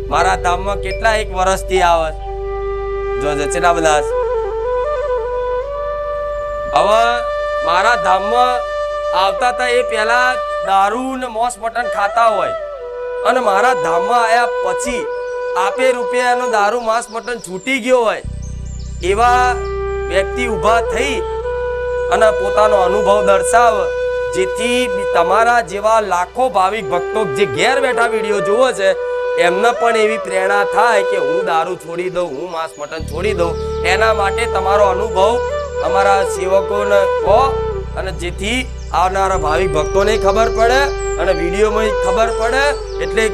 મારા ધામમાં કેટલા એક વર્ષથી આવે જોજે કેટલા બધા હવે મારા ધામમાં આવતા હતા એ પહેલા દારૂ ને મોસ મટન ખાતા હોય અને મારા ધામમાં આવ્યા પછી આપે રૂપિયાનો દારૂ માંસ મટન છૂટી ગયો હોય એવા વ્યક્તિ ઊભા થઈ અને પોતાનો અનુભવ દર્શાવ જેથી તમારા જેવા લાખો ભાવિક ભક્તો જે ઘેર બેઠા વિડીયો જોવો છે એમને પણ એવી પ્રેરણા થાય કે હું દારૂ છોડી દઉં, હું માંસ મટન છોડી દઉં. એના માટે તમારો અનુભવ અમારા સેવકોને કહો અને જેથી આવનારા ભાવિક ભક્તોને ખબર પડે અને વિડીયોમાં ખબર પડે. એટલે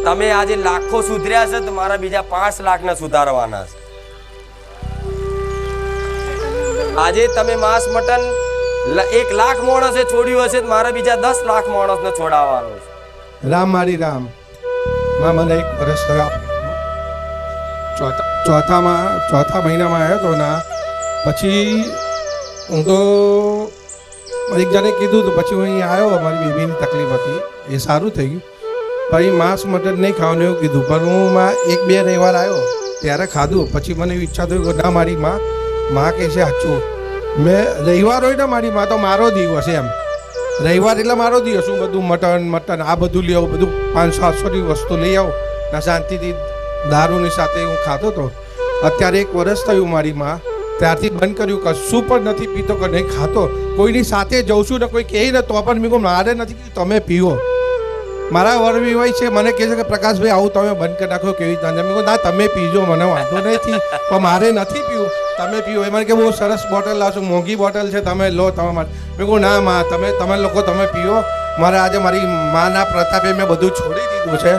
તમે આજે લાખો સુધર્યા છે તો મારા બીજા 5 લાખને સુધારવાના છે. આજે તમે માંસ મટન 1 લાખ માણસે છોડ્યું હશે તો મારા બીજા 10 લાખ માણસને છોડાવવાનું છે. રામ મારી રામ માં મને 1 વર્ષ થયા ચોથા મહિનામાં આવ્યો તો ના પછી હું તો એક જણે કીધું તો પછી હું અહીં આવ્યો. મારી બેબીની તકલીફ હતી એ સારું થઈ ગયું. પછી માંસ મટન નહીં ખાવાનું એવું કીધું પણ હું 1-2 રવિવાર આવ્યો ત્યારે ખાધું. પછી મને એવી ઈચ્છા થઈ કે ના મારી માં કહે છે સાચું મેં રવિવાર હોય ને મારી માં તો મારો દિવસ એમ રવિવાર એટલે મારો દિવસ. હું બધું મટન આ બધું લઈ આવું, બધું 500-700ની વસ્તુ લઈ આવું ને શાંતિથી દારૂની સાથે હું ખાતો હતો. અત્યારે 1 વર્ષ થયું મારી માં ત્યારથી બંધ કર્યું, કશું પણ નથી પીતો કે નહીં ખાતો. કોઈની સાથે જઉં છું ને કોઈ કહે ને તો પણ મેં મારે નથી કીધું તમે પીવો. મારા વરવિવાહ છે મને કહે છે કે પ્રકાશભાઈ આવું તમે બંધ કરી નાખો કેવી રીતે. મેં કહું ના તમે પીજો મને વાંધો નથી પણ મારે નથી પીવું, તમે પીવો. એ મને કે બહુ સરસ બોટલ લાવશો, મોંઘી બોટલ છે તમે લો તમે માટે. મેં કહું ના માં તમે લોકો તમે પીવો. મારે આજે મારી માના પ્રતાપે મેં બધું છોડી દીધું છે.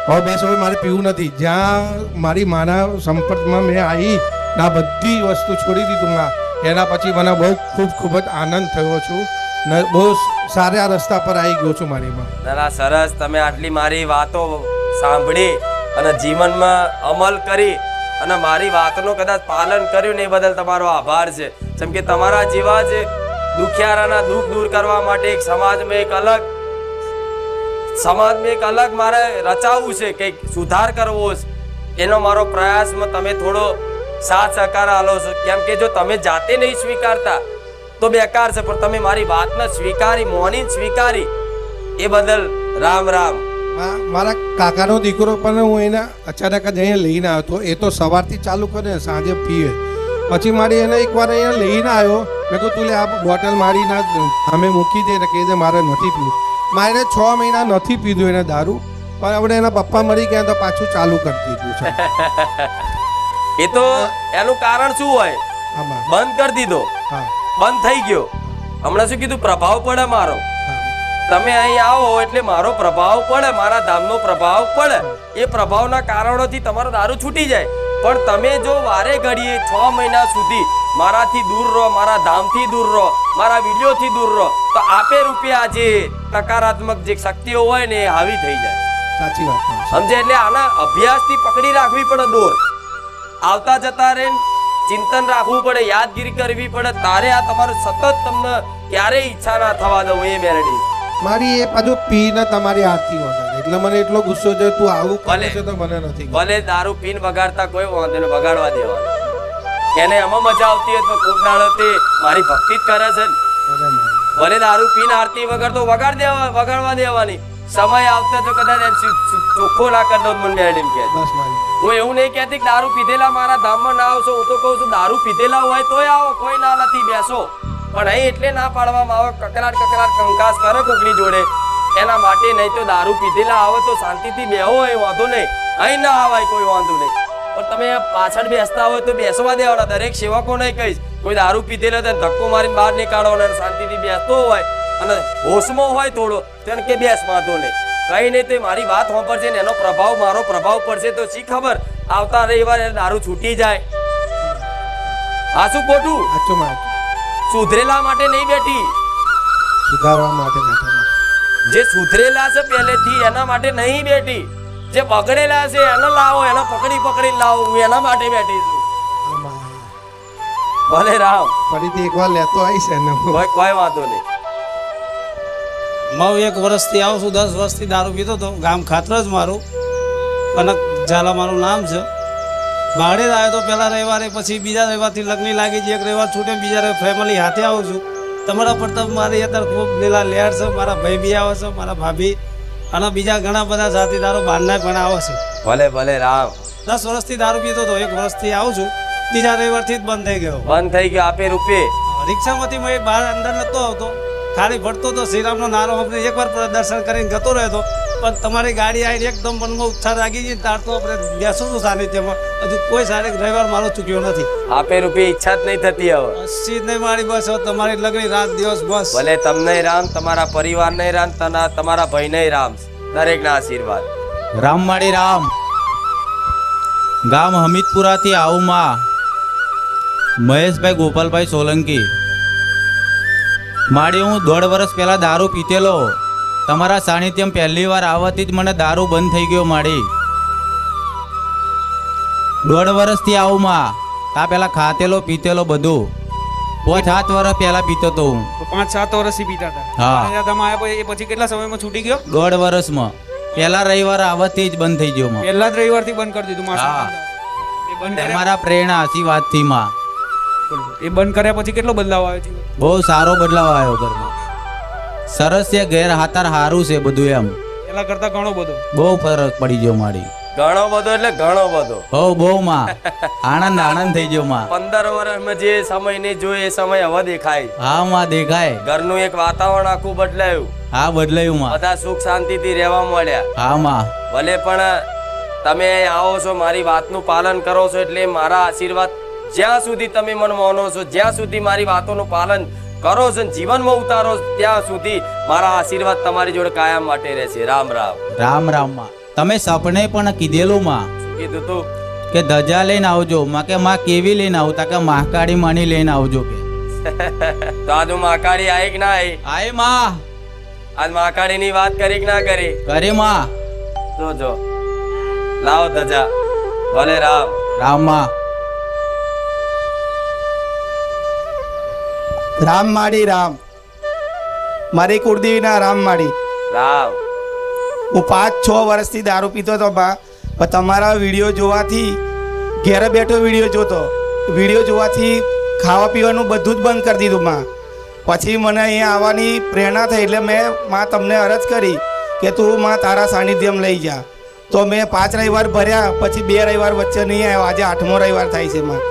હવે બસ હવે મારે પીવું નથી. જ્યાં મારી માના સંપર્કમાં મેં આવી આ બધી વસ્તુ છોડી દીધું માં એના પછી મને બહુ ખૂબ જ આનંદ થયો છું ને બહુ સારા રસ્તા પર આવી ગયો છું મારી માં. ના સરસ, તમે આટલી મારી વાતો સાંભળી અને જીવનમાં અમલ કરી અને મારી વાતનો કદાચ પાલન કર્યું ને એ બદલ તમારો આભાર છે. જેમ કે તમારા જેવા જ દુખિયારાના દુઃખ દૂર કરવા માટે એક સમાજમાં એક અલગ મારે રચાવવું છે, કંઈક સુધાર કરવો છે. એનો મારો પ્રયાસમાં તમે થોડો સાથ સહકાર આલો છો. કેમ કે જો તમે જાતે નહીં સ્વીકારતા તો બેકાર છે, પણ તમે મારી વાતને સ્વીકારી મોની સ્વીકારી એ બદલ રામ રામ. મારા કાકાનો દીકરો પણ હું એને અચાનક જ અહીંયા લઈને આવ્યો હતો. એ તો સવારથી ચાલુ કરે સાંજે પીવે. પછી મારી એને એકવાર અહીંયા લઈને આવ્યો. મેં કહું તું લે આ બોટલ મારીને અમે મૂકી દે ને કહે દે મારે નથી પીવું. મારે 6 મહિના નથી પીધું એને દારૂ, પણ આપણે એના પપ્પા મરી ગયા તો પાછું ચાલુ કરી દીધું છે. એ તો એનું કારણ શું હોય? બંધ કરી દીધો, બંધ થઈ ગયો. હમણાં શું કીધું? પ્રભાવ પડે મારો. તમે અહીં આવો એટલે મારો પ્રભાવ પડે, મારા ધામનો પ્રભાવ પડે. એ પ્રભાવના કારણોથી તમારો દારૂ છૂટી જાય. પણ તમે જો વારે ઘડીએ 6 મહિના સુધી મારાથી દૂર રહો, મારા ધામથી દૂર રહો, મારા વિડીયોથી દૂર રહો તો આપે રૂપિયા જે નકારાત્મક જે શક્તિઓ હોય ને એ હાવી થઈ જાય. સાચી વાત સમજે? એટલે આના અભ્યાસથી પકડી રાખવી પડે દોર. આવતા જતા રે ચિંતન રાખવું પડે, યાદગીરી કરવી પડે. તારે આ તમારું સતત તમને ક્યારેય ઈચ્છા ના થવા દઉં એ મેલડી મારી. એ પાછું પીને તમારી આરતી વગાડે એટલે મને એટલો ગુસ્સો છે. તું આવું કરે છે તો મને નથી. ભલે દારૂ પીને વગાડતા કોઈ વાંધો નહીં, વગાડવા દેવાનું. એને એમાં મજા આવતી હોય તો કોક દાડો તે મારી ભક્તિ જ કરે છે. ભલે દારૂ પીને આરતી વગાડતો વગાડવા દેવાની. સમય આવતા જો કદાચ ચોખ્ખો ના કરી દઉં મને મેડમ કે હું એવું નહીં કહેતી કે દારૂ પીધેલા મારા ધામમાં ના આવશો. હું તો કહું છું દારૂ પીધેલા હોય તોય આવો, કોઈ ના નથી બેસો. પણ અહીં એટલે ના પાડવામાં આવે કકરાટ કંકાસ કરે કોકની જોડે એના માટે. નહીં તો દારૂ પીધેલા આવે તો શાંતિથી બેહો, એ વાંધો નહીં. અહીં ના આવાય કોઈ વાંધો નહીં. પણ તમે પાછળ બેસતા હોય તો બેસવા દેવાના. દરેક સેવકો નહીં કહીશ કોઈ દારૂ પીધેલો તો ધક્કો મારીને બહાર નીકાળવાનો. શાંતિથી બેસતો હોય અને હોશમાં હોય થોડો તેને કે બેસ, વાંધો નહીં. કઈ નહીં તો મારી વાત સાંભળશે ને એનો પ્રભાવ મારો પ્રભાવ પડશે તો શી ખબર આવતા રવિવારે દારૂ છૂટી જાય. હા શું ખોટું? સુધરેલા માટે નહીં બેઠી, સુધારવા માટે બેઠા. જે સુધરેલા છે પહેલેથી એના માટે નહીં બેઠી. જે બગડેલા છે એને લાવો, એને પકડી લાવો. હું એના માટે બેઠી છું. ભલે રામ. ફરીથી એકવાર લેતો આવીશ એને. કોઈ વાંધો નહીં. હું 1 વર્ષથી આવું છું. 10 વર્ષથી દારૂ પીતો હતો. ગામ ખાતર જ મારું અને ઝાલા મારું નામ છે. ભાડે જ આવ્યો તો પહેલા રવિવારે, પછી બીજા રવિવારથી લગ્ન લાગી છે. એક રવિવાર છૂટે, બીજા રવિવાર ફેમિલી હાથે આવું છું. તમારા પર તો મારી અત્યારે ખૂબ લીલા લહેર છે. મારા ભાઈ બી આવે છે, મારા ભાભી અને બીજા ઘણા બધા સાથીદારો બહારના પણ આવે છે. ભલે ભલે રામ. 10 વર્ષથી દારૂ પીતો હતો, 1 વર્ષથી આવું છું. ત્રીજા રવિવારથી જ બંધ થઈ ગયો. બંધ થઈ ગયો. આપે રૂપિયે રિક્ષામાંથી મેં બહાર અંદર નહોતો આવતો, ખાલી ફરતો તો શ્રીરામનો નારો આપણે એકવાર દર્શન કરીને જતો રહેતો. પણ તમારી ગાડી આવી એકદમ મનમાં ઉત્સાહ લાગી ગઈ. તાર તો આપણે બેસું છું સાનિધ્યમાં. હજુ કોઈ સારી રવિવાર મારો ચૂક્યો નથી. આપે રૂપિયે ઈચ્છા જ નહીં થતી હવે. બસી જ નહીં મારી, બસ હવે તમારી લગ્ન રાત દિવસ બસ. ભલે તમને રામ, તમારા પરિવારને રામ, તમારા ભાઈને રામ, દરેકના આશીર્વાદ. રામમાળી રામ. ગામ હમીદપુરાથી આવું માં મહેશભાઈ ગોપાલભાઈ સોલંકી. માડી હું 1.5 વર્ષ પહેલાં દારૂ પીતેલો. તમારા સાનિધ્યમ પહેલી વાર આવવાથી જ મને દારૂ બંધ થઈ ગયો. માડી 1.5 વર્ષથી આવું માં. તા પહેલાં ખાતેલો પીતેલો બધું. 5-7 વર્ષ પહેલાં પીતો તો હું. 5-7 વર્ષથી પીતા હતા. હા. અહીંયા તમે આવ્યા એ પછી કેટલા સમયમાં છૂટી ગયો? 1.5 વર્ષમાં. પહેલા રવિવાર આવવાથી જ બંધ થઈ ગયો માં. પહેલા જ રવિવારથી બંધ કરી દીધું. હા. એ બંધ કર્યા તમારા પ્રેરણા આશીર્વાદથી માં એ બંધ કર્યા પછી કેટલો બદલાવ આવ્યો છે? બહુ સારો બદલાવ આવ્યો ઘરમાં. સરસ છે, ઘેર હાથાર સારું છે બધું. એમ પહેલા કરતા ઘણો બધો. બહુ ફરક પડી ગયો મારી. ઘણો બધો એટલે ઘણો બધો. હો બહુ માં આનંદ થઈ ગયો માં. 15 વર્ષમાં જે સમય નહીં જોયો એ સમય હવે દેખાય. હા માં દેખાય. ઘરનું એક વાતાવરણ આખું બદલાયું. હા બદલાયું માં. બધા સુખ શાંતિથી રહેવા મળ્યા. હા માં. ભલે પણ તમે અહીં આવો છો, મારી વાતનું પાલન કરો છો, એટલે મારા આશીર્વાદ જ્યાં સુધી તમે મને માનો છો, જ્યાં સુધી મારી વાતોનું પાલન કરો છો, જીવનમાં ઉતારો છો, ત્યાં સુધી મારા આશીર્વાદ તમારી જોડે કાયમ માટે રહેશે. રામ રામ. રામ રામ માં. તમે સપને પણ કીધેલું માં શું કીધું તું? કે ધજા લઈને આવજો માં. કે માં કેવી લઈને આવતા? કે મહાકાળી માની લઈને આવજો કે. તો આજ હું મહાકાળી આવી કે ના આવી? આય માં. આજ મહાકાળીની વાત કરી કે ના કરી? કરે માં. જો લાવો ધજા. ભલે રામ. રામ માં. રામમાળી રામ. મારી કુળદેવીના રામમાળી. રામ. હું 5-6 વર્ષથી દારૂ પીતો હતો બા, પણ તમારા વિડીયો જોવાથી ઘેરે બેઠો વિડીયો જોતો. વિડીયો જોવાથી ખાવા પીવાનું બધું જ બંધ કરી દીધું માં. પછી મને અહીંયા આવવાની પ્રેરણા થઈ, એટલે મેં માં તમને અરજ કરી કે તું માં તારા સાનિધ્યમ લઈ જા. તો મેં 5 રવિવાર ભર્યા, પછી 2 રવિવાર વચ્ચે નહીં આવ્યો. આજે 8મો રવિવાર થાય છે માં.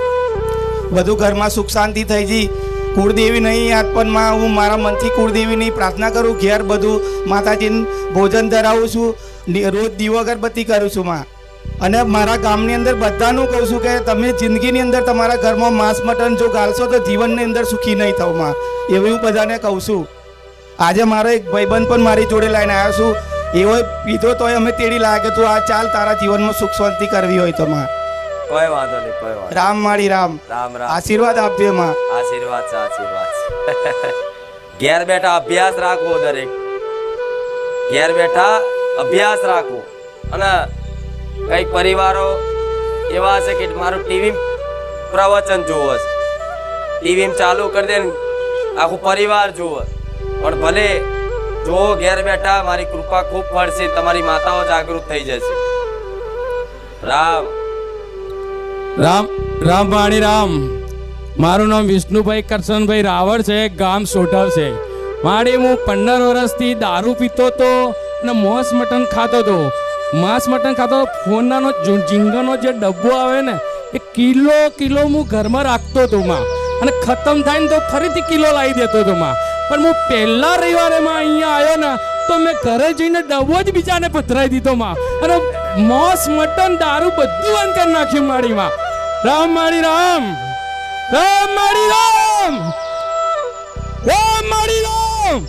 બધું ઘરમાં સુખ શાંતિ થઈ ગઈ. કુળદેવી નહીં યાદ, પણ માં હું મારા મનથી કુળદેવીની પ્રાર્થના કરું. ઘેર બધું માતાજીને ભોજન ધરાવું છું, રોજ દીવો અગરબત્તી કરું છું માં. અને મારા ગામની અંદર બધાનું કહું છું કે તમે જિંદગીની અંદર તમારા ઘરમાં માંસ મટન જો ગાલશો તો જીવનની અંદર સુખી નહીં થવું માં. એવું હું બધાને કહું છું. આજે મારો એક ભાઈબંધ પણ મારી જોડે લઈને આવ્યો છું. એવો પીધો તોય અમે તેડી લાવ્યા કે તું આ ચાલ, તારા જીવનમાં સુખ શાંતિ કરવી હોય તો માં. કોઈ વાંધો નહીં, કોઈ વાંધો. રામમાળી રામ. રામ રામ. આશીર્વાદ આપજો માં. આશીર્વાદ છે, આશીર્વાદ છે. ઘેર બેઠા અભ્યાસ રાખવો દરેક. ઘેર બેઠા અભ્યાસ રાખવો. અને કઈક પરિવારો એવા છે કે મારું ટીવી પ્રવચન જોવે છે, ટીવી ચાલુ કરી દે આખું પરિવાર જોવે. પણ ભલે જો ઘેર બેઠા મારી કૃપા ખૂબ પડશે, તમારી માતાઓ જાગૃત થઈ જશે. રામ. રામવાણી રામ. મારું નામ વિષ્ણુભાઈ કરશનભાઈ રાવળ છે, ગામ સોઢવ છે. મારી હું 15 વર્ષથી દારૂ પીતો હતો અને માંસ મટન ખાતો હતો. માંસ મટન ખાતો ફોનનો ઝીંગાનો જે ડબ્બો આવે ને એ કિલો હું ઘરમાં રાખતો હતો માં. અને ખતમ થાય ને તો ફરીથી કિલો લાવી દેતો હતો માં. પણ હું પહેલા રવિવારે માં અહીંયા આવ્યો ને તો મેં ઘરે જઈને ડબ્બો જ બીજાને પધરાવી દીધો માં. અને માંસ મટન દારૂ બધું બંધ કરી નાખ્યું મારીમાં. રામમાળી રામ. રામમાળી રામ. રામમાળી રામ.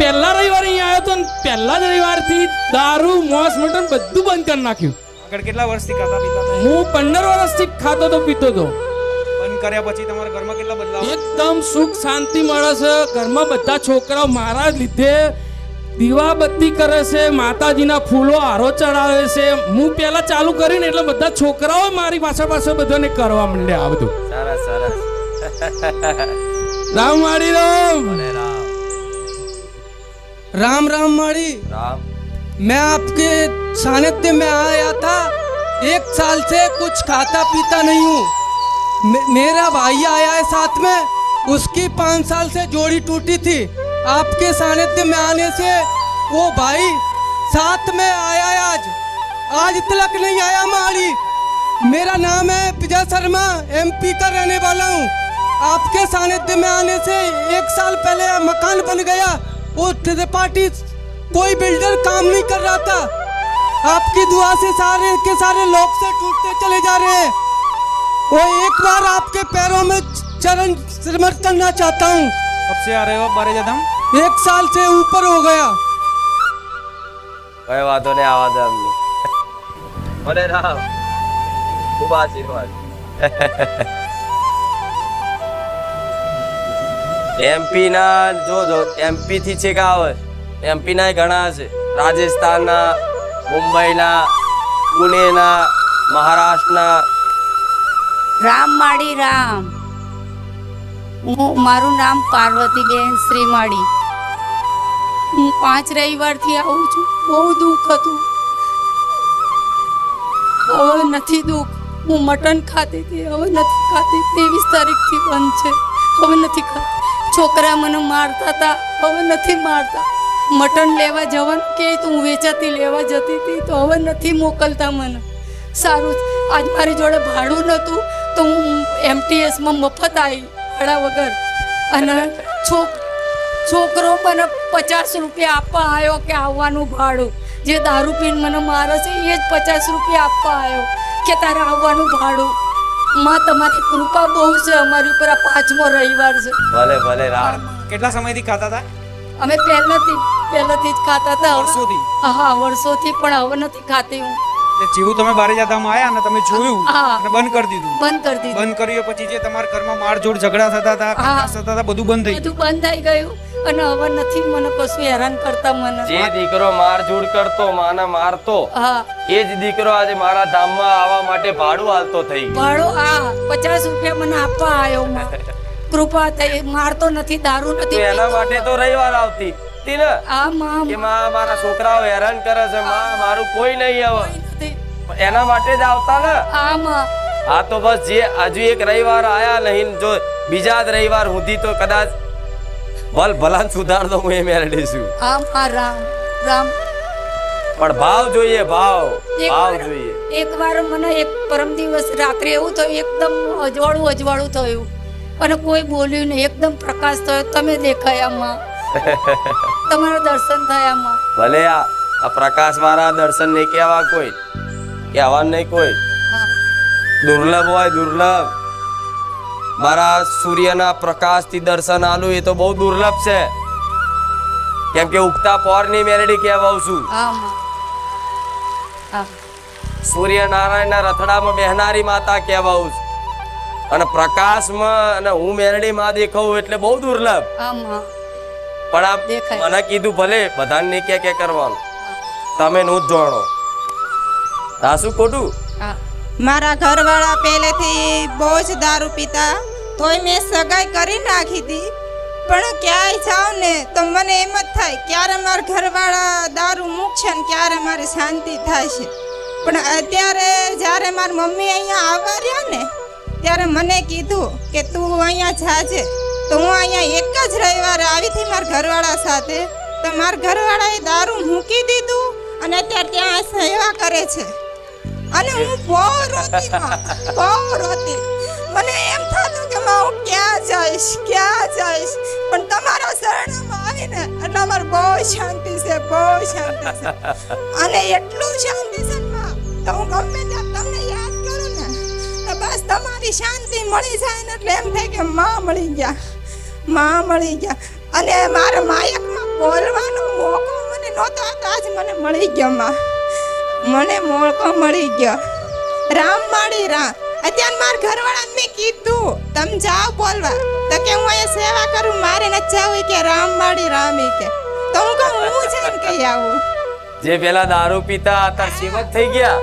પહેલા રવિવારે અહીંયા આવ્યો તો પહેલા જ રવિવારથી દારૂ માંસ મટન બધું બંધ કરી નાખ્યું. આગળ કેટલા વર્ષથી ખાતા પીતા હતા? હું 15 વર્ષથી ખાતો તો પીતો તો. બંધ કર્યા પછી તમારા ઘરમાં કેટલા બદલાવ? એકદમ સુખ શાંતિ મળે છે. ઘરમાં બધા છોકરાઓ મારા લીધે દીવાબત્તી કરે છે, માતાજીના ફૂલો હારો ચડાવે છે. હું પહેલા ચાલુ કરીને એટલે બધા છોકરાઓ મારી પાછળ બધાને કરવા માંડ્યા આ બધું. સરસ સરસ. રામવાળી રામ. ભલે રામ. રામ રામ માળી. રામ. मैं आपके सानिध्य में आया था। 1 साल से कुछ खाता पीता नहीं हूँ। मेरा भाई आया है साथ में, उसकी 5 साल से जोड़ी टूटी थी। आपके सानिध्य में आने से वो भाई साथ में आया है। आज तक नहीं आया माड़ी। मेरा नाम है विजय शर्मा, MP का रहने वाला हूँ। आपके सानिध्य में आने से 1 साल पहले मकान बन गया। वो त्रिपाठी कोई बिल्डर काम नहीं कर रहा था। आपकी दुआ से सारे के सारे लोग से टूटते चले जा रहे हैं। वो एक बार आपके पैरों में चरण सिमर करना चाहता हूँ। कब से आ रहे हो बारेजा धाम? 1 साल से ऊपर हो गया। કઈ વાતો નહીં આવા દે અમને. ભલે રામ ખૂબ આશીર્વાદ. MP ના જો MP થી છે કે આવે MP ના ઘણા છે. રાજસ્થાનના, મુંબઈના, પુણેના, મહારાષ્ટ્રના. રામમાળી રામ. મારું નામ પાર્વતીબેન શ્રીમાળી. હું 5 રવિવારથી આવું છું. બહુ દુઃખ હતું, હવે નથી દુઃખ. હું મટન ખાતી હતી, હવે નથી ખાતી. 23 તારીખથી બંધ છે, હવે નથી ખાતી. છોકરા મને મારતા હતા, હવે નથી મારતા. મટન લેવા જવાનું કે તો હું વેચાતી લેવા જતી હતી, તો હવે નથી મોકલતા મને. સારું, આજ મારી જોડે ભાડું નહોતું તો હું MTSમાં મફત આવી ભાડા વગર. અને છોકરો મને 50 રૂપિયા આપવા આવ્યો કે આવવાનું ભાડું. જે દારૂ પીને મને મારે છે એ જ 50 રૂપિયા આપવા આવ્યો કે તારે આવવાનું ભાડું. માં તમારી કૃપા બહુ છે અમારી ઉપર. આ 5મો રવિવાર છે. ભલે ભલે રામ. કેટલા સમયથી ખાતા હતા? અમે પહેલેથી જ ખાતા હતા. વર્ષોથી? હા, વર્ષોથી, પણ હવે નથી ખાતી હું. એટલે જેવું તમે બારેજા ધામ આયા ને તમે જોયું હા. અને બંધ કરી દીધું. બંધ કરી દીધું. બંધ કર્યો પછી જે તમારા ઘરમાં મારઝોડ ઝઘડા થતા હતા, કટાક્ષ થતા હતા, બધું બંધ થઈ બધું બંધ થઈ ગયું. અને હવે નથી મને કશું હેરાન કરતા મને. જે દીકરો મારઝૂડ કરતો, માને મારતો, હા, એ જ દીકરો આજે મારા ધામમાં આવવા માટે ભાડું હાલતો થઈ ગયો. ભાડો 50 રૂપિયા મને આપવા આવ્યો. માં કૃપા થઈ. મારતો નથી, દારૂ તો નથી એના પીતો. માટે તો રવિવાર આવતી હતી ને માં કે માં મારા છોકરાઓ હેરાન કરે છે, માં મારું કોઈ નહીં આવે. નથી. એના માટે જ આવતા ને. માં હા, તો બસ જે હજુ એક રવિવાર આયા નહીં, જો બીજા જ રવિવાર સુધી તો કદાચ ભલાન સુધાર દો હું એ મેળવી છું. માં રામ રામ. પણ ભાવ જોઈએ, ભાવ જોઈએ. એકવાર મને એક પરમ દિવસ રાત્રે એવું થયું, એકદમ અજવાળું થયું અને કોઈ બોલ્યું નહીં. એકદમ પ્રકાશ થયો, તમે દેખાયા માં. તમારા દર્શન થયા માં. ભલે આ પ્રકાશ મારા દર્શન નહીં કહેવા કોઈ, કહેવા નહીં કોઈ. દુર્લભ હોય, દુર્લભ. મારા સૂર્યના પ્રકાશથી દર્શન આલું એ તો બહુ દુર્લભ છે. કેમ કે ઉગતા પોરની મેલડી કહેવાઉં છું. સૂર્યનારાયણના રથડામાં બેહનારી માતા કહેવાઉં છું. અને પ્રકાશમાં અને હું મેલડી માં દેખાવું એટલે બહુ દુર્લભ. પણ આ મને કીધું ભલે બધાને નહીં કે કરવાનું, તમે નું જ જાણો. આ શું ખોટું? મારા ઘરવાળા પહેલેથી બહુ જ દારૂ પીતા, તોય મેં સગાઈ કરી નાખી હતી. પણ ક્યાંય જાઉં ને તો મને એમ જ થાય ક્યારે મારા ઘરવાળા દારૂ મૂકશે ને ક્યારે મારી શાંતિ થાય છે. પણ અત્યારે જ્યારે મારી મમ્મી અહીંયા આવવા રહ્યા ને ત્યારે મને કીધું કે તું અહીંયા જાજે. તો હું અહીંયા એક જ રવિવારે આવી હતી મારા ઘરવાળા સાથે. તો મારા ઘરવાળાએ દારૂ મૂકી દીધું અને અત્યારે ત્યાં સેવા કરે છે. અને હું બહુ રોતી. મને એમ થતું કે હું ક્યાં જઈશ. પણ તમારા શરણમાં આવીને એટલે અમારે બહુ શાંતિ છે. અને એટલું શાંતિ છે તો હું ગમે ત્યાં તમને યાદ કરું ને તો બસ તમારી શાંતિ મળી જાય ને એટલે એમ થાય કે માં મળી ગયા. અને મારા માયકમાં બોલવાનો મોકો મને નહોતો હતો, આજ મને મળી ગયો માં. મને મોકો મળી ગયો. રામમાળી રામ. અત્યારે મારા ઘરવાળાને મેં કીધું તમે જાઓ બોલવા, તો કે હું અહીંયા સેવા કરું, મારે ન જાવું કે રામમાળી રામ કે. તો હું કહું હું જઈને કહી આવું. જે પેલા દારૂ પીતા હતા સેવક થઈ ગયા.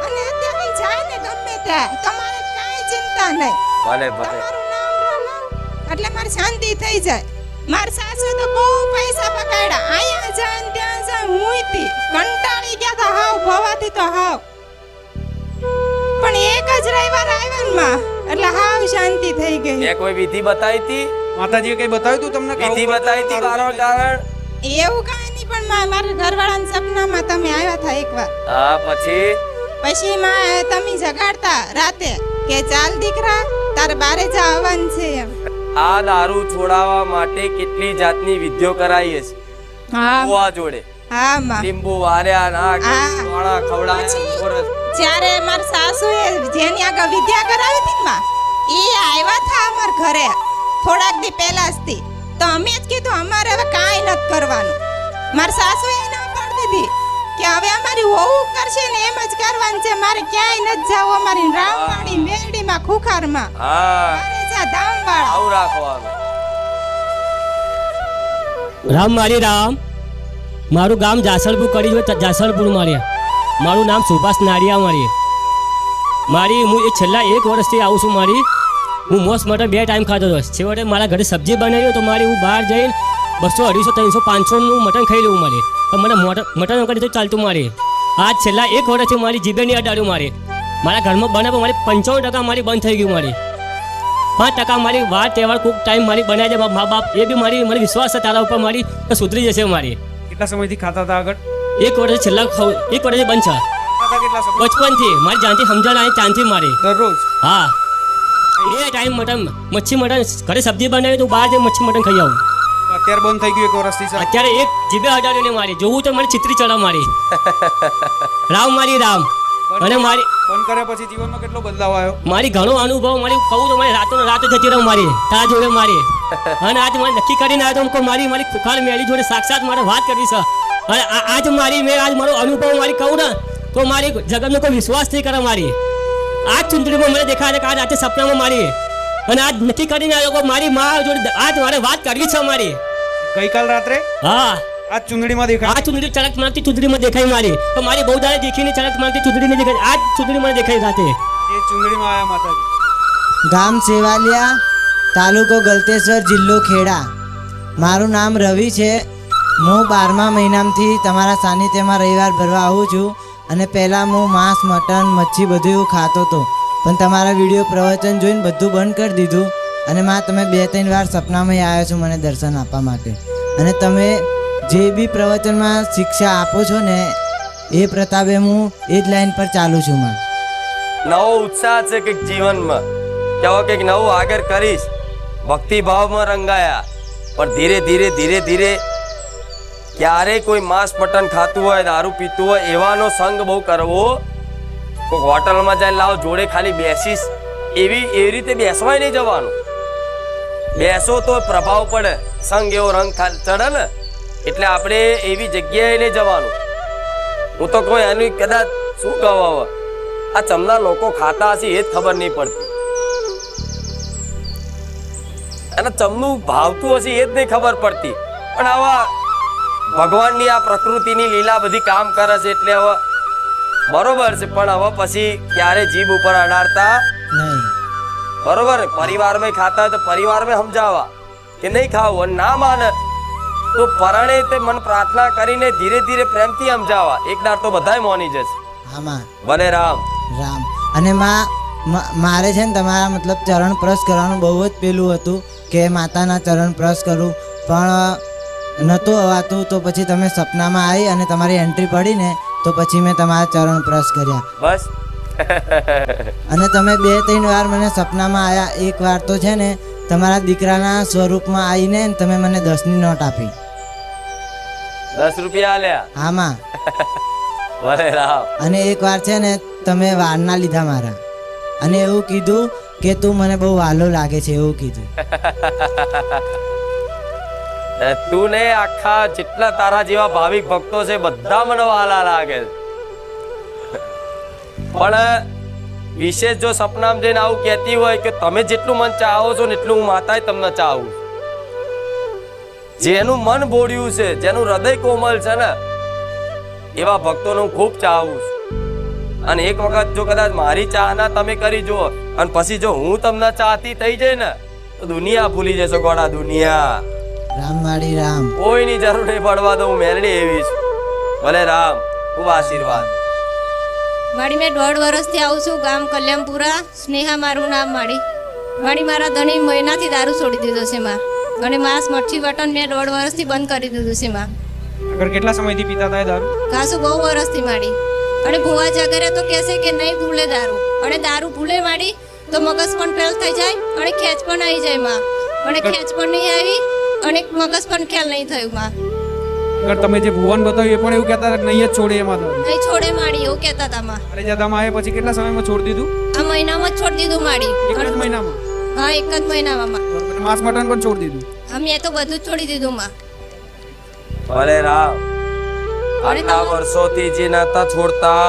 અને અત્યારે જાય ને ગમે ત્યાં તમારે કાંઈ ચિંતા નહીં. ભલે તમારું નામ એટલે મારી શાંતિ થઈ જાય. માર સાસુ તો બહુ પૈસા પકડ્યા, અહીંયા જાય ને ત્યાં જાય, હુંયથી કંટાળી ગયા તા હાવ ભવાથી તો હાવ. પણ એક જ રવિવાર આવ્યો ને માં, એટલે હાવ શાંતિ થઈ ગઈ. એ કોઈ વિધિ બતાવી હતી? માતાજીએ કઈ બતાવ્યું તું તમને? વિધિ બતાવી હતી કારણ એવું કાંઈ નહીં, પણ મારા ઘરવાળાના સપનામાં તમે આવ્યા હતા એકવાર. હા, પછી માં તમે જગાડતા રાતે કે ચાલ દીકરા તારે બારે જવાનું છે એમ. આ દારૂ છોડાવવા માટે કેટલી જાતની વિધિઓ કરાઈએ છે. હા ગોવા જોડે હા માં. લીંબુ વાર્યા નાક હા. વાળા ખવડાયા ગોરસ. જ્યારે માર સાસુએ જેની આગળ વિદ્યા કરાવી હતી માં, એ આવ્યા હતા અમાર ઘરે થોડાક દી પહેલા જ થી. તો અમે જ કીધું અમારે હવે કાંઈ નથી કરવાનું. માર સાસુએ ના પાડી દીધી કે હવે અમારી વહુ કરશે ને એમ જ કરવાનું છે, મારે ક્યાંય નથી જાવ. અમારી રામવાડી મેરડીમાં ખુખારમાં હા, મારે જા ધામવાળા. આવું રાખવાનું. રામ મારી રામ. મારું ગામ જાસલપુર કરી જો જાસલપુર માર્યા. મારું નામ સુભાષ નાડિયા મારી હું એ છેલ્લા 1 વર્ષથી આવું છું. હું મોસ મટન 2 ટાઈમ ખાતો હતો. છેવટે મારા ઘરે સબ્જી બનાવી તો હું બહાર જઈને 200, 250, 300, 500નું મટન ખાઈ લેવું પણ મને મટન વગર તો ચાલતું આજ છેલ્લા 1 વર્ષથી મારી જીભે નહીં અડાડ્યું મારા ઘરમાં બને પણ 95% મારી બંધ થઈ ગયું 5% મારી વાર તહેવાર કોઈક ટાઈમ મારી બનાવી જાય મા બાપ, એ બી મને વિશ્વાસ છે તારા ઉપર તો સુધરી જશે કેટલા સમયથી ખાતા હતા આગળ? 1 વર્ષ છેલ્લા 1 વર્ષથી બંધ છે. કેટલા સમય? બચપનથી મારી જાનથી સમજણ આવી ત્યાંથી દરરોજ? હા, 2 ટાઈમ મચ્છી મટન ઘરે સબ્જી બનાવી તો બહાર જઈને મચ્છી મટન ખાઈ આવું. અત્યારે બંધ થઈ ગયું 1 વર્ષથી? અત્યારે એક જીભે હટાડીને જોવું તો મને ચિત્રી ચડાવ રામ મારી રામ. અને બંધ કર્યા પછી જીવનમાં કેટલો બદલાવ આવ્યો? મારી ઘણો અનુભવ કહું તો રાતો જતી રહું તારા જોડે અને આજ મને નક્કી કરીને આવ્યો તો મારી ખાલી મેળી જોડે સાક્ષાત મારે વાત કરવી છે. અને આજ મારો અનુભવ કહું ને તો મારી જગતનો કોઈ વિશ્વાસ નહીં કરે. આજ ચૂંટણીમાં મને દેખાય છે કે આજ રાતે સપનામાં અને આજ નક્કી કરીને આવ્યો કે મારી મા જોડે આજ મારે વાત કરવી છે ગઈકાલ રાત્રે? હા, આજ ચૂંટણીમાં દેખાય? આ ચૂંટણી ચળક મારતી ચૂંટણીમાં દેખાય તો મારી બહુ દાડે દેખીને ચળક મારતી ચૂંટણીને દેખાય. આજ ચૂંટણીમાં દેખાય રાતે. એ ચૂંટણીમાં આવ્યા માતાજી. ગામ સેવાલિયા, તાલુકો ગલતેશ્વર, જિલ્લો ખેડા. મારું નામ રવિ છે. હું 12મા મહિનામાંથી તમારા સાનિધ્યમાં રવિવાર ભરવા આવું છું. અને પહેલાં હું માંસ, મટન, મચ્છી બધું એવું ખાતો હતો, પણ તમારા વિડીયો પ્રવચન જોઈને બધું બંધ કરી દીધું. અને તમે 2-3 વાર સપનામાં આવ્યો છો મને દર્શન આપવા માટે. અને તમે જે બી પ્રવચનમાં શિક્ષા આપો છો ને એ પ્રતાપે હું એ જ લાઈન પર ચાલું છું. નવો ઉત્સાહ છે કંઈક જીવનમાં, કેવો કંઈક નવું આગળ કરીશ. ભક્તિ ભાવમાં રંગાયા, પણ ધીરે ધીરે ક્યારેય કોઈ માંસ મટન ખાતું હોય, દારૂ પીતું હોય એવાનો સંગ બહુ કરવો. કોઈ હોટલમાં જઈને લાવો જોડે ખાલી બેસીશ એવી રીતે બેસવાય નહીં જવાનું. બેસો તો પ્રભાવ પડે, સંગ એવો રંગ ચડે ને. એટલે આપણે એવી જગ્યાએ નહીં જવાનું. હું તો કોઈ એનું કદાચ શું કહું, હવે આ ચમના લોકો ખાતા હશે એ જ ખબર નહીં પડતી, અને ચમનું ભાવતું હશે એ જ નહીં ખબર પડતી. પણ આવા ભગવાનની આ પ્રકૃતિની લીલા બધી કામ કરે છે એટલે હવે બરોબર છે. પણ હવે પછી ક્યારે જીભ ઉપર અડાડતા નહીં. બરોબર. પરિવારમાં ખાતા હોય તો પરિવારમાં સમજાવવા કે નહીં ખાવું, અને ના માને તો પરણે તે મન પ્રાર્થના કરીને ધીરે પ્રેમથી સમજાવવા. એક દાડ તો બધાય મોની જશે. આમાં ભલે રામ રામ. અને મારે છે ને તમારા મતલબ ચરણ પ્રસ કરવાનું બહુ જ પેલું હતું કે માતાના ચરણ પ્રસ કરું, પણ નહોતું અવાતું. તો પછી તમે સપનામાં આવી અને તમારી એન્ટ્રી પડી ને તો પછી મેં તમારા ચરણ પ્રસ કર્યા બસ. અને તમે 2-3 વાર મને સપનામાં આવ્યા. એક વાર તો છે ને તમારા દીકરાના સ્વરૂપમાં આવીને તમે મને 10ની નોટ આપી. 10 રૂપિયા આલ્યા? આમાં ભલે રામ. અને એક વાર છે ને તમે વારના લીધા મારા, અને એવું કીધું કે તું મને બહુ વાલો લાગે છે, એવું કીધું. તું ને આખા જેટલા તારા જેવા ભાવિક ભક્તો છે બધા મને વાલા લાગે. પણ વિશેષ જો સપનામાં જઈને આવું કહેતી હોય કે તમે જેટલું મન ચાહો છો ને એટલું હું માતાએ તમને ચાહું. જેનું મન બોળ્યું છે, જેનું હૃદય કોમલ છે ને એવા ભક્તોને હું ખૂબ ચાહું છું. અને એક વખત જો કદાચ મારી ચાહના તમે કરી જુઓ અને પછી જો હું તમને ચાહતી થઈ જાય ને તો દુનિયા ભૂલી જશો. ગોળા દુનિયા. રામ માળી રામ. કોઈની જરૂર નહીં પડવા દઉં, હું મેલડી એવી છું. ભલે રામ, ખૂબ આશીર્વાદ. મારી મેં 1.5 વર્ષથી આવું છું ગામ કલ્યાણપુરા. સ્નેહા મારું નામ મારી. મારા ધણી મહિનાથી દારૂ છોડી દીધો છે માં. અને માંસ મચ્છી બટન મેં 1.5 વર્ષથી બંધ કરી દીધું છે માં. આગળ કેટલા સમયથી પીતા હતા એ દારૂ? ખાસું બહુ વર્ષથી માડી. અને ભૂવા જાગરે તો કહેશે કે નહીં ભૂલે દારૂ. અને દારૂ ભૂલે માડી તો મગજ પણ ફેલ થઈ જાય અને ખેંચ પણ આવી જાય માં. અને ખેંચ પણ નહીં આવી અને મગજ પણ ખ્યાલ નહીં થયું માં. આગળ તમે જે ભુવન બતાવ્યું એ પણ એવું કહેતા હતા કે નહીં જ છોડે એમાં તો? નહીં છોડે માડી એવું કહેતા હતા માં. અરે જતામાં આવ્યા પછી કેટલા સમયમાં છોડી દીધું? આ મહિનામાં જ છોડી દીધું માડી. એક જ મહિનામાં? હા, એક જ મહિનામાં માં. માંસ મટન પણ છોડી દીધું? અમે તો બધું જ છોડી દીધું માં. ભલે રામ, આટલા વર્ષોથી જે નતા છોડતા,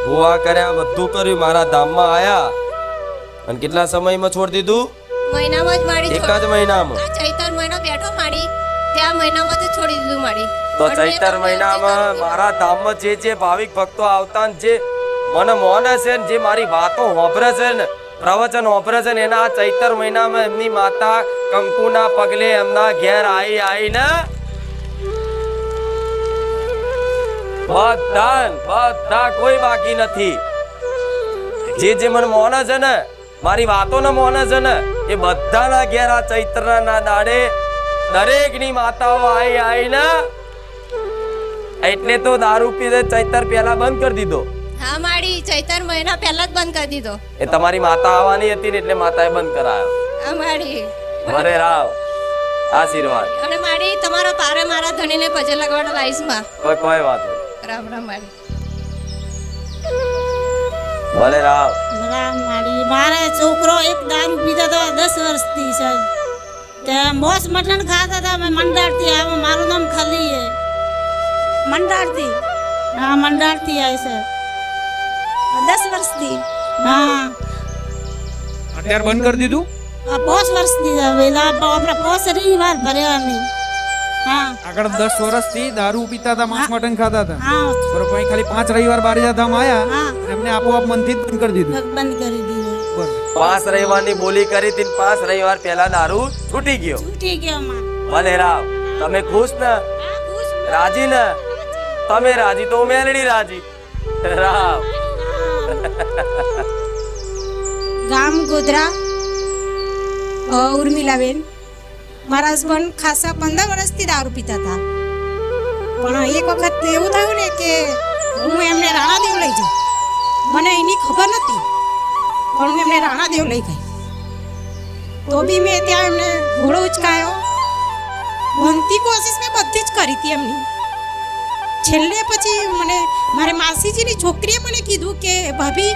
ભૂવા કર્યા, બધું કર્યું, મારા ધામમાં આયા અને કેટલા સમયમાં છોડી દીધું? મહિનામાં જ માડી. એક જ મહિનામાં? આ ચૈતર મહિનો બેઠો માડી ત્યાં મહિનામાં જ છોડી દીધું માડી. તો ચૈતર મહિનામાં મારા ધામમાં જે ભાવિક ભક્તો આવતા ને જે મને મોને છે ને જે મારી વાતો હોંભરે છે ને પ્રવચન હોંભરે છે ને એના આ ચૈતર મહિનામાં એમની માતા કંકુના પગલે એમના ઘેર આવીને બધા કોઈ બાકી નથી. જે મને મોને છે ને મારી વાતો ને મોને છે ને એ બધાના ઘેર આ ચૈત્રના દાડે દરેકની માતાઓ આવીને એટલે તો દારૂ પીને ચૈતર પહેલા બંધ કરી દીધો. હા માડી, ચૈતર મહિના પહેલા જ બંધ કરી દીધો. એ તમારી માતા આવવાની હતી ને એટલે માતાએ બંધ કરાયો. હા માડી. ભલે રાવ, આશીર્વાદ. અને માડી તમારા પારે મારા ધણીને પજે લગાવવા લાઈસ માં. કોઈ વાત નહીં. રામ રામ માડી. ભલે રાવ. રામ માડી. મારે છોકરો એક દારૂ પીતા હતો 10 વર્ષથી છે. તે મોસ મટન ખાતા હતા. મેં મંડારથી આવ્યો. મારું નામ ખલી છે. મંડારથી? હા, મંડારથી આવી છે. 10 વર્ષથી. હા. અત્યારે બંધ કરી દીધું? આ 5 વર્ષથી વેલા આપણે 5 રવિવાર ભર્યા નહીં. હા. આગળ 10 વર્ષથી દારૂ પીતા હતા, માંસ મટન ખાતા હતા. હા. બરોબર. પછી ખાલી 5 રવિવાર બારેજા ધામ આયા અને એમને આપોઆપ મનથી જ બંધ કરી દીધું. બંધ કરી દીધું. બરોબર. 5 રવિવારની બોલી કરી હતી, 5 રવિવાર પહેલા દારૂ છૂટી ગયો. છૂટી ગયો માં. ભલે રાવ, તમે ખુશ ને? રાજી ને? તમે રાજી તો મેલડી રાજી. રાવ. ગામ ગોધરા, ઉર્મિલાબેન. મારા હસબન્ડ ખાસા 15 વર્ષથી દારૂ પીતા હતા. પણ એક વખત એવું થયું ને કે હું એમને રાણાદેવ લઈ જાઉં. મને એની ખબર નથી પણ હું એમને રાણાદેવ લઈ ગઈ. તો બી મેં ત્યાં એમને ઘોડો ઉચકાયો. બનતી કોશિશ મેં બધી જ કરી હતી એમની. છેલ્લે પછી મને મારે માસીજીની છોકરીએ મને કીધું કે ભાભી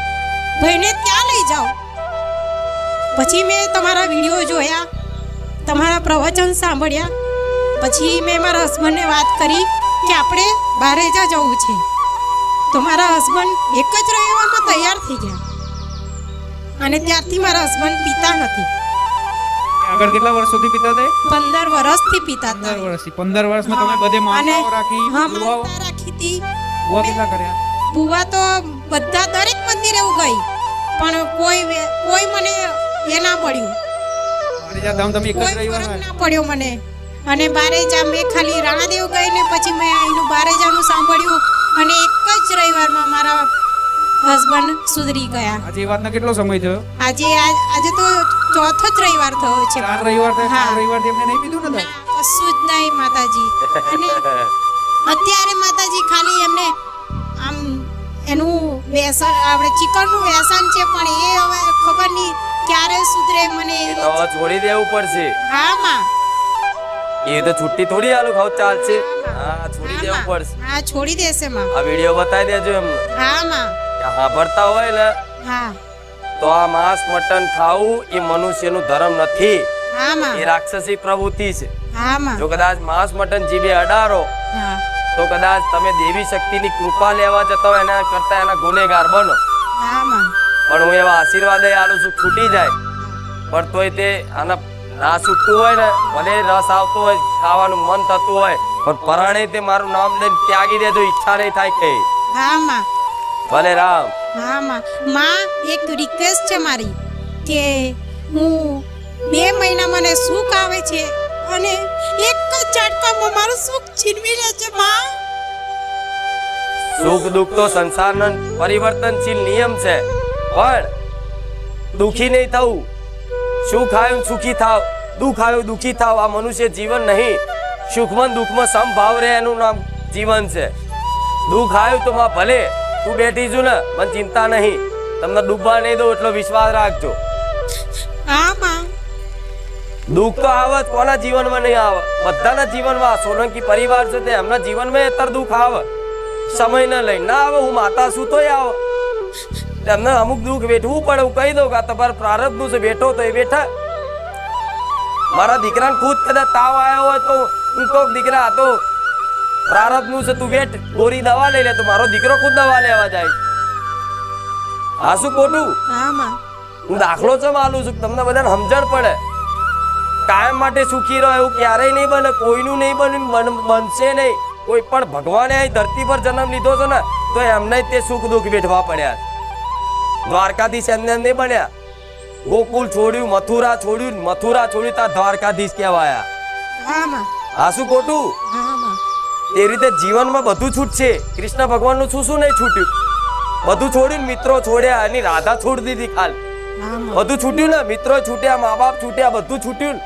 ભાઈને ત્યાં લઈ જાઓ. પછી મેં તમારા વિડીયો જોયા, તમારા પ્રવચન સાંભળ્યા. પછી મેં મારા હસબન્ડને વાત કરી કે આપણે બારેજા જવું છે. તો મારા હસબન્ડ એક જ રવિવારમાં તૈયાર થઈ ગયા અને ત્યારથી મારા હસબન્ડ પીતા નથી. આગળ કેટલા વર્ષોથી પીતા હતા? 15 વર્ષથી પીતા હતા. 15 વર્ષથી. 15 વર્ષમાં તમે બધે માનતાઓ રાખી? હા, ભુવાઓ? માનતા રાખી હતી. ભુવા કેટલા કર્યા? ભુવા તો બધા દરેક મંદિરે હું ગઈ પણ કોઈ મને એ ના પડ્યું. બારેજા ધામ તમે એક જ કોઈ રવિવાર ફરક ના પડ્યો મને. અને બારેજા મેં ખાલી રાણાદેવ ગઈ ને પછી મેં અહીંનું બારેજાનું સાંભળ્યું અને એક જ રવિવારમાં મારા હસબન્ડ સુધરી ગયા. આજે એ વાતનો કેટલો સમય થયો? આજે તો ચોથો જ રવિવાર થયો છે. 4 રવિવાર થયા. હા. 4 રવિવારથી એમને નહીં પીધું ને? કશું જ નહીં માતાજી. અને અત્યારે માતાજી ખાલી એમને આમ એનું વ્યસન આપણે ચિકનનું વ્યસન છે પણ એ હવે ખબર નહીં ક્યારે સુધરે મને. તો હવે છોડી દેવું પડશે. હા માં. એ તો છુટ્ટી થોડી આલું ખાવ ચાલશે. હા, છોડી દેવું પડશે. હા, છોડી દેશે માં. આ વિડીયો બતાવી દેજો એમને. હા માં. સાંભળતા હોય ને હા. તો આ માંસ મટન ખાવું એ મનુષ્યનું ધર્મ નથી. હા માં. એ રાક્ષસી પ્રવૃત્તિ છે. હા માં. જો કદાચ માંસ મટન જીભે અડારો હા. તો કદાચ તમે દેવી શક્તિની કૃપા લેવા જતા હોય એના કરતા એના ગુનેગાર બનો. હા માં. પણ હું એવા આશીર્વાદ આલું છું છૂટી જાય પણ તોય તે આના ના છૂટતું હોય ને ભલે રસ આવતો હોય ખાવાનું મન થતું હોય પણ પરાણે તે મારું નામ લઈને ત્યાગી દેજો. ઈચ્છા નહીં થાય કે. હા માં. ભલે રામ. હા માં. માં એક રિક્વેસ્ટ છે મારી કે હું 2 મહિના મને સુખ આવે છે અને એક જ ઝટકામાં મારું સુખ છીનવી લે છે માં. સુખ દુઃખ તો સંસારનો પરિવર્તનશીલ નિયમ છે, પણ દુખી નહીં થવું. સુખ આવ્યું સુખી થાવ, દુઃખ આવ્યું દુખી થાવ. આ મનુષ્ય જીવન નહીં. સુખમાં દુઃખમાં સમભાવ રહે એનું નામ જીવન છે. દુઃખ આવ્યું તો માં ભલે તું બેઠી છું ને, મને ચિંતા નહીં, તમને ડૂબવા નહીં દઉં એટલો વિશ્વાસ રાખજો. હા માં. દુઃખ તો આવે જ, કોના જીવનમાં નહીં આવે? બધાના જીવનમાં. સોલંકી પરિવાર છે તે એમના જીવનમાં અત્યારે દુઃખ આવે, સમય ન લઈ ના આવે. હું માતા છું તોય આવે. એમને અમુક દુઃખ વેઠવું પડે. હું કહી દઉં કે આ તમારા પ્રારબ્ધનું છે, બેઠો તો એ બેઠા. મારા દીકરાને ખુદ કદાચ તાવ આવ્યો હોય તો હું કહું દીકરા આ તો પ્રારબ્ધનું છે, તું બેઠ, ગોરી દવા લઈ લે. તો મારો દીકરો ખુદ દવા લેવા જાય. હા શું ખોટું? હા માં. હું દાખલો છે માલું છું, તમને બધાને સમજણ પડે. કાયમ માટે સુખી રહો એવું ક્યારેય નહીં બને, કોઈનું નહીં બનશે નહીં. કોઈ પણ ભગવાને અહીં ધરતી પર જન્મ લીધો છે ને તો એમને તે સુખ દુઃખ વેઠવા પડ્યા. દ્વારકાધીશ એમને નહીં બન્યા. ગોકુલ છોડ્યું, મથુરા છોડ્યું, મથુરા છોડ્યું ત્યાં દ્વારકાધીશ કહેવાયા. હા માં. હા શું ખોટું? હા માં. એ રીતે જીવનમાં બધું છૂટશે. કૃષ્ણ ભગવાનનું શું નહીં છૂટ્યું? બધું છોડ્યું, મિત્રો છોડ્યા, એની રાધા છોડી દીધી ખાલી. બધું છૂટ્યું ને, મિત્રો છૂટ્યા, મા બાપ છૂટ્યા, બધું છૂટ્યું.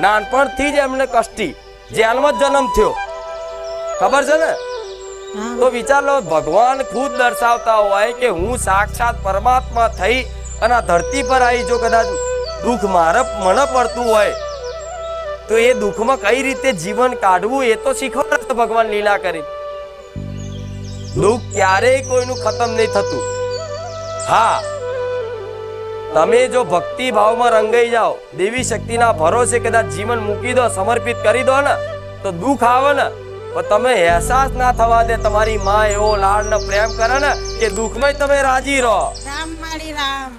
નાનપણથી જ એમને કષ્ટી જેલમાં જ જન્મ થયો, ખબર છે ને? તો વિચાર લો, ભગવાન ખુદ દર્શાવતા હોય કે હું સાક્ષાત પરમાત્મા થઈ અને આ ધરતી પર આવી. જો કદાચ દુઃખ મને પડતું હોય તો એ દુઃખમાં કઈ રીતે જીવન કાઢવું એ તો શીખવાડે ભગવાન લીલા કરી. દુઃખ ક્યારેય કોઈનું ખતમ નહીં થતું. હા, તમે જો ભક્તિ ભાવમાં રંગાઈ જાઓ, દેવી શક્તિના ભરોસે કદાચ જીવન મૂકી દો, સમર્પિત કરી દો ને, તો દુઃખ આવે ને પણ તમે અહેસાસ ના થવા દે. તમારી માં એવો લાડ ને પ્રેમ કરે ને કે દુઃખમાં તમે રાજી રહો. રામ મારી રામ.